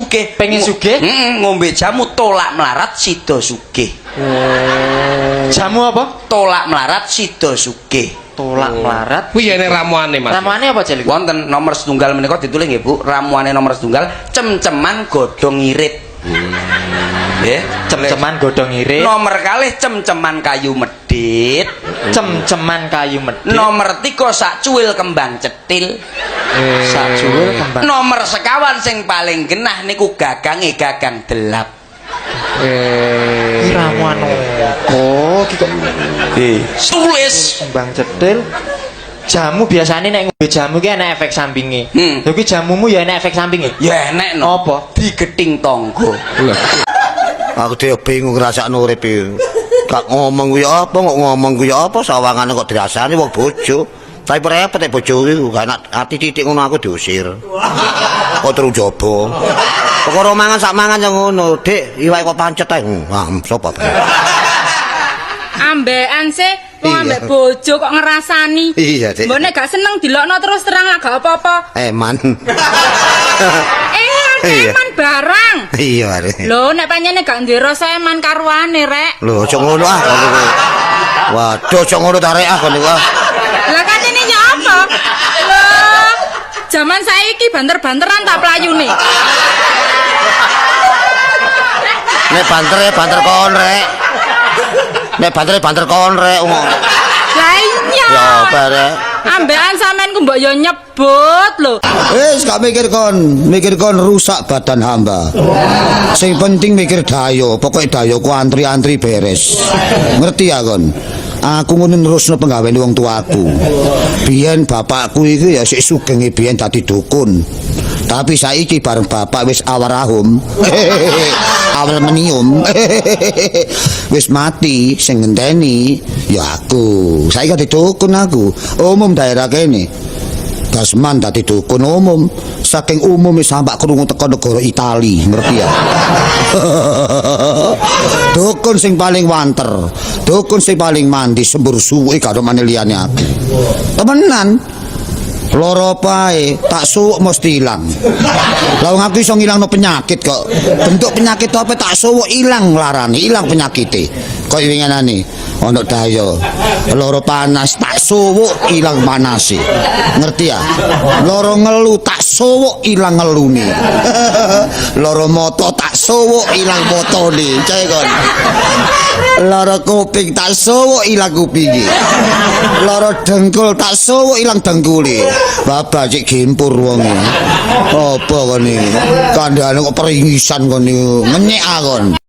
sugih. Pengen sugih? Ngombe jamu tolak melarat sida sugih. Jamu apa? Tolak melarat sida sugih. Tolak melarat. Kuwi ene ramuane Mas. Ramuane apa Cel? Wonten nomor setunggal menika ditulis nggih Bu, ramuane nomor setunggal cem-ceman godhong irit. Nggih, Cem-ceman godhong irit. Nomor kalih cem-ceman kayu medhit. Cem-ceman kayu medhit. Nomor 3 sak cuwil kembang cetil. Sak cuwil kembang. Nomor sekawan sing paling genah niku gagange gagang delap. Ramuan oh iki kok Tulis kembang cetil. Jamu biasanya nek ngombe jamu ki ana efek sampinge. Lha ki jamumu ya ana efek sampinge. ya enek no. Apa? Digething tangga. Aku dhewe bingung ngrasakno urip iki. Kak ngomong kuwi apa, kok ngomong kuwi apa, sawangane kok dirasani wong bojo. Tapi repot nek bojo iki gak ati titik ngono aku diusir. Kok terus jaba. Perkara mangan sak mangan yang ngono, Dik, iwake kok pancet ae. Wah, sapa? Ambekan sih wong ambek bojo kok ngerasani. Iya, Dik. Mbok nek gak seneng dilokno terus terang lah gak apa-apa. Eman. Eman barang. Iya, are. Lho nek pancene gak duwe rasa eman karuane rek. Lho, aja ngono ah. Waduh, aja ngono ta rek ah kon niku. Lah katene ya apa? Lho zaman saiki banter-banteran tak playune. Nek banter ya banter kon rek. Nek banter kon rek. Lah iya. Ya apa rek? Ambekan sampean ku mbok yo nyebut lho. Wis gak mikir kon rusak badan hamba. Sing penting mikir dayo, pokoke dayoku antri-antri beres. Ngerti ya kon? Aku ngono nerusno penggaweane wong tuaku. Biyen bapakku iki ya sik sugeng biyen dadi dukun. Tapi saiki bareng bapak wis awarahum. Awal menium. Wis mati sing ngenteni ya aku. Saiki dadi dukun aku. Umum daerah kene. Gasman dadi dukun umum. Saking umum sampak krungu teko negara Itali, ngerti ya? Dukun sing paling wanter, dukun sing paling mandi sembur suwe karo maneh liyane aku. Temenan. Loro pae tak suwuk mesti ilang. Lah wong aku iso ngilangno penyakit kok. Bentuk penyakit apa tak suwuk ilang larane, ilang penyakite. Kok winginane ono daya. Loro panas tak suwuk ilang panase. Ngerti ya? Loro ngelu tak suwuk ilang ngelune. Loro moto tak suwuk ilang motone. Cek kon. Loro kuping tak suwuk ilang kupinge. Loro dengkul tak suwuk ilang dengkule. Bapak cik gimpur wonge. Apa kon iki? Kandhane kok peringisan kon niku. Ngenyek akon.